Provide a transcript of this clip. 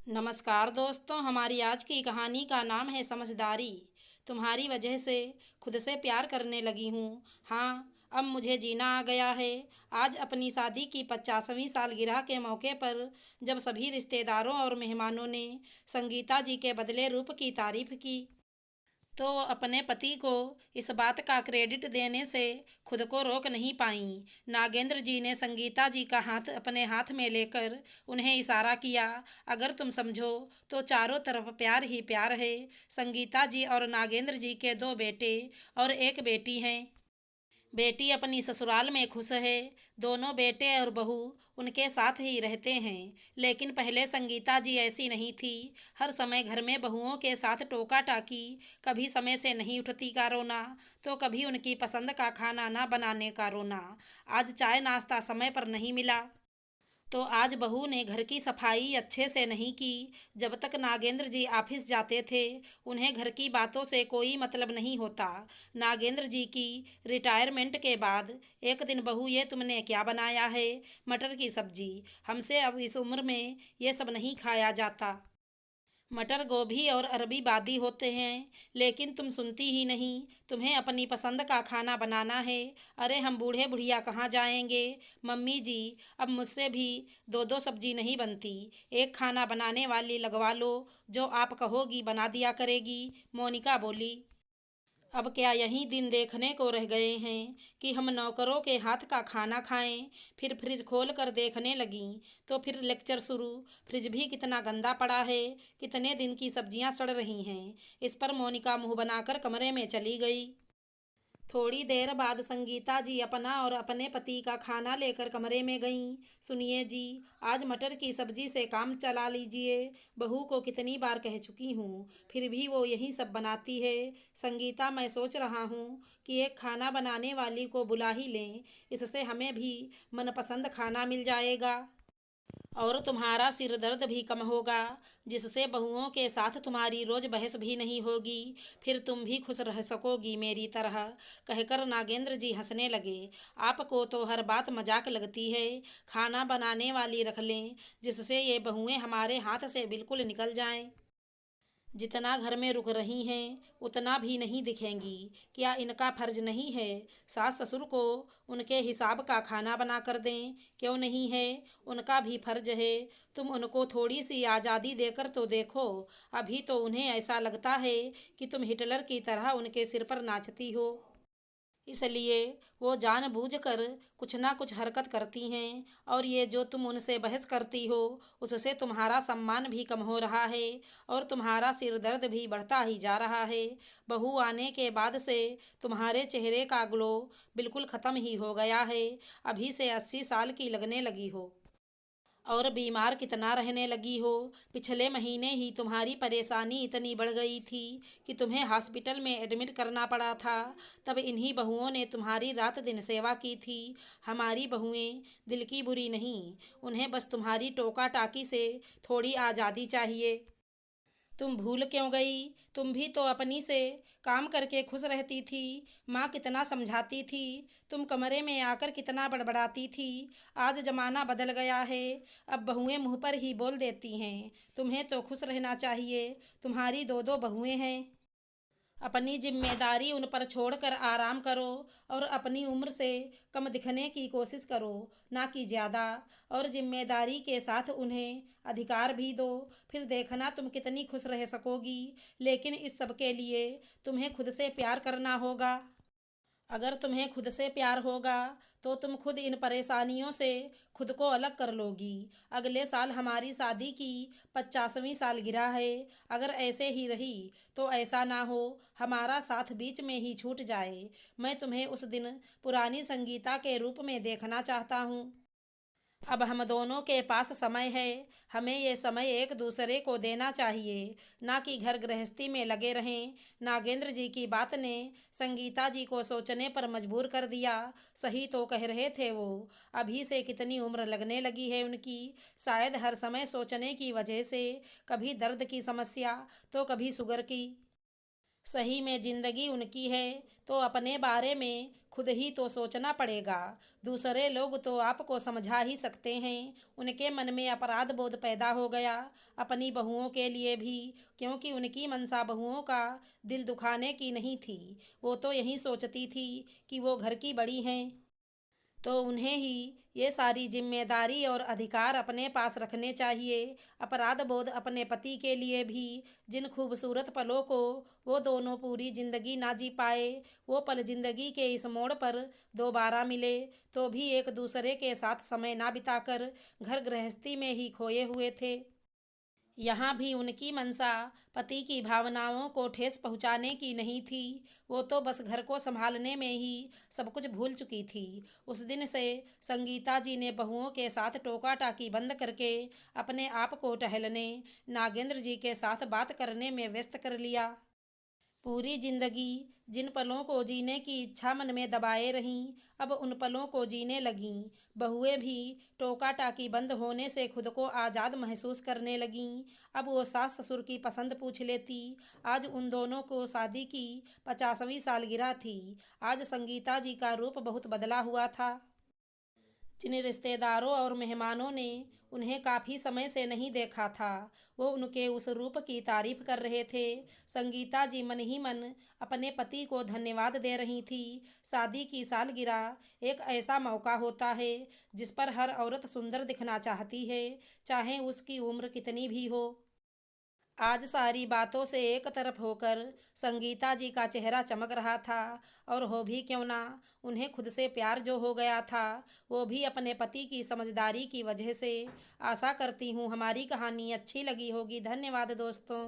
नमस्कार दोस्तों, हमारी आज की कहानी का नाम है समझदारी। तुम्हारी वजह से खुद से प्यार करने लगी हूँ। हाँ, अब मुझे जीना आ गया है। आज अपनी शादी की 50वीं सालगिरह के मौके पर जब सभी रिश्तेदारों और मेहमानों ने संगीता जी के बदले रूप की तारीफ की, तो वो अपने पति को इस बात का क्रेडिट देने से खुद को रोक नहीं पाईं। नागेंद्र जी ने संगीता जी का हाथ अपने हाथ में लेकर उन्हें इशारा किया, अगर तुम समझो तो चारों तरफ प्यार ही प्यार है। संगीता जी और नागेंद्र जी के दो बेटे और एक बेटी हैं। बेटी अपनी ससुराल में खुश है। दोनों बेटे और बहू उनके साथ ही रहते हैं। लेकिन पहले संगीता जी ऐसी नहीं थी। हर समय घर में बहुओं के साथ टोका टाकी, कभी समय से नहीं उठती का रोना, तो कभी उनकी पसंद का खाना ना बनाने का रोना। आज चाय नाश्ता समय पर नहीं मिला तो आज बहू ने घर की सफाई अच्छे से नहीं की। जब तक नागेंद्र जी ऑफिस जाते थे, उन्हें घर की बातों से कोई मतलब नहीं होता। नागेंद्र जी की रिटायरमेंट के बाद एक दिन बहू, ये तुमने क्या बनाया है? मटर की सब्जी। हमसे अब इस उम्र में ये सब नहीं खाया जाता। मटर गोभी और अरबी बादी होते हैं, लेकिन तुम सुनती ही नहीं। तुम्हें अपनी पसंद का खाना बनाना है। अरे हम बूढ़े बुढ़िया कहाँ जाएंगे? मम्मी जी, अब मुझसे भी दो दो सब्जी नहीं बनती। एक खाना बनाने वाली लगवा लो, जो आप कहोगी बना दिया करेगी, मोनिका बोली। अब क्या यही दिन देखने को रह गए हैं कि हम नौकरों के हाथ का खाना खाएं? फिर फ्रिज खोल कर देखने लगीं तो फिर लेक्चर शुरू। फ्रिज भी कितना गंदा पड़ा है, कितने दिन की सब्जियां सड़ रही हैं। इस पर मोनिका मुंह बनाकर कमरे में चली गई। थोड़ी देर बाद संगीता जी अपना और अपने पति का खाना लेकर कमरे में गईं। सुनिए जी, आज मटर की सब्जी से काम चला लीजिए। बहू को कितनी बार कह चुकी हूँ, फिर भी वो यही सब बनाती है। संगीता, मैं सोच रहा हूँ कि एक खाना बनाने वाली को बुला ही लें। इससे हमें भी मनपसंद खाना मिल जाएगा और तुम्हारा सिर दर्द भी कम होगा, जिससे बहुओं के साथ तुम्हारी रोज बहस भी नहीं होगी। फिर तुम भी खुश रह सकोगी मेरी तरह। कहकर नागेंद्र जी हंसने लगे। आपको तो हर बात मजाक लगती है। खाना बनाने वाली रख लें, जिससे ये बहुएं हमारे हाथ से बिल्कुल निकल जाएं। जितना घर में रुक रही हैं, उतना भी नहीं दिखेंगी। क्या इनका फर्ज नहीं है सास ससुर को उनके हिसाब का खाना बना कर दें? क्यों नहीं है? उनका भी फर्ज है। तुम उनको थोड़ी सी आज़ादी देकर तो देखो। अभी तो उन्हें ऐसा लगता है कि तुम हिटलर की तरह उनके सिर पर नाचती हो। इसलिए वो जानबूझकर कुछ ना कुछ हरकत करती हैं, और ये जो तुम उनसे बहस करती हो, उससे तुम्हारा सम्मान भी कम हो रहा है और तुम्हारा सिर दर्द भी बढ़ता ही जा रहा है। बहू आने के बाद से तुम्हारे चेहरे का ग्लो बिल्कुल ख़त्म ही हो गया है। अभी से 80 साल की लगने लगी हो और बीमार कितना रहने लगी हो। पिछले महीने ही तुम्हारी परेशानी इतनी बढ़ गई थी कि तुम्हें हॉस्पिटल में एडमिट करना पड़ा था। तब इन्हीं बहुओं ने तुम्हारी रात दिन सेवा की थी। हमारी बहुएं दिल की बुरी नहीं, उन्हें बस तुम्हारी टोका टाकी से थोड़ी आज़ादी चाहिए। तुम भूल क्यों गई? तुम भी तो अपनी से काम करके खुश रहती थी। माँ कितना समझाती थी, तुम कमरे में आकर कितना बड़बड़ाती थी। आज जमाना बदल गया है। अब बहुएं मुंह पर ही बोल देती हैं। तुम्हें तो खुश रहना चाहिए। तुम्हारी दो दो बहुएं हैं। अपनी जिम्मेदारी उन पर छोड़कर आराम करो और अपनी उम्र से कम दिखने की कोशिश करो, ना कि ज़्यादा। और जिम्मेदारी के साथ उन्हें अधिकार भी दो। फिर देखना तुम कितनी खुश रह सकोगी। लेकिन इस सब के लिए तुम्हें खुद से प्यार करना होगा। अगर तुम्हें खुद से प्यार होगा तो तुम खुद इन परेशानियों से खुद को अलग कर लोगी। अगले साल हमारी शादी की 50वीं सालगिरह है। अगर ऐसे ही रही तो ऐसा ना हो हमारा साथ बीच में ही छूट जाए। मैं तुम्हें उस दिन पुरानी संगीता के रूप में देखना चाहता हूँ। अब हम दोनों के पास समय है। हमें ये समय एक दूसरे को देना चाहिए, ना कि घर गृहस्थी में लगे रहें। नागेंद्र जी की बात ने संगीता जी को सोचने पर मजबूर कर दिया। सही तो कह रहे थे वो। अभी से कितनी उम्र लगने लगी है उनकी। शायद हर समय सोचने की वजह से, कभी दर्द की समस्या तो कभी शुगर की। सही में जिंदगी उनकी है तो अपने बारे में खुद ही तो सोचना पड़ेगा। दूसरे लोग तो आपको समझा ही सकते हैं। उनके मन में अपराध बोध पैदा हो गया अपनी बहुओं के लिए भी, क्योंकि उनकी मनसा बहुओं का दिल दुखाने की नहीं थी। वो तो यही सोचती थी कि वो घर की बड़ी हैं तो उन्हें ही ये सारी जिम्मेदारी और अधिकार अपने पास रखने चाहिए। अपराध बोध अपने पति के लिए भी, जिन खूबसूरत पलों को वो दोनों पूरी जिंदगी ना जी पाए, वो पल जिंदगी के इस मोड़ पर दोबारा मिले तो भी एक दूसरे के साथ समय ना बिताकर घर गृहस्थी में ही खोए हुए थे। यहाँ भी उनकी मंशा पति की भावनाओं को ठेस पहुँचाने की नहीं थी। वो तो बस घर को संभालने में ही सब कुछ भूल चुकी थी। उस दिन से संगीता जी ने बहुओं के साथ टोका टाकी बंद करके अपने आप को टहलने, नागेंद्र जी के साथ बात करने में व्यस्त कर लिया। पूरी जिंदगी जिन पलों को जीने की इच्छा मन में दबाए रहीं, अब उन पलों को जीने लगीं। बहुएं भी टोका टाकी बंद होने से खुद को आज़ाद महसूस करने लगीं। अब वो सास ससुर की पसंद पूछ लेती। आज उन दोनों को शादी की 50वीं सालगिरह थी। आज संगीता जी का रूप बहुत बदला हुआ था। जिन रिश्तेदारों और मेहमानों ने उन्हें काफ़ी समय से नहीं देखा था, वो उनके उस रूप की तारीफ कर रहे थे। संगीता जी मन ही मन अपने पति को धन्यवाद दे रही थी। शादी की सालगिरह एक ऐसा मौका होता है जिस पर हर औरत सुंदर दिखना चाहती है, चाहे उसकी उम्र कितनी भी हो। आज सारी बातों से एक तरफ होकर संगीता जी का चेहरा चमक रहा था। और हो भी क्यों ना, उन्हें खुद से प्यार जो हो गया था, वो भी अपने पति की समझदारी की वजह से। आशा करती हूँ हमारी कहानी अच्छी लगी होगी। धन्यवाद दोस्तों।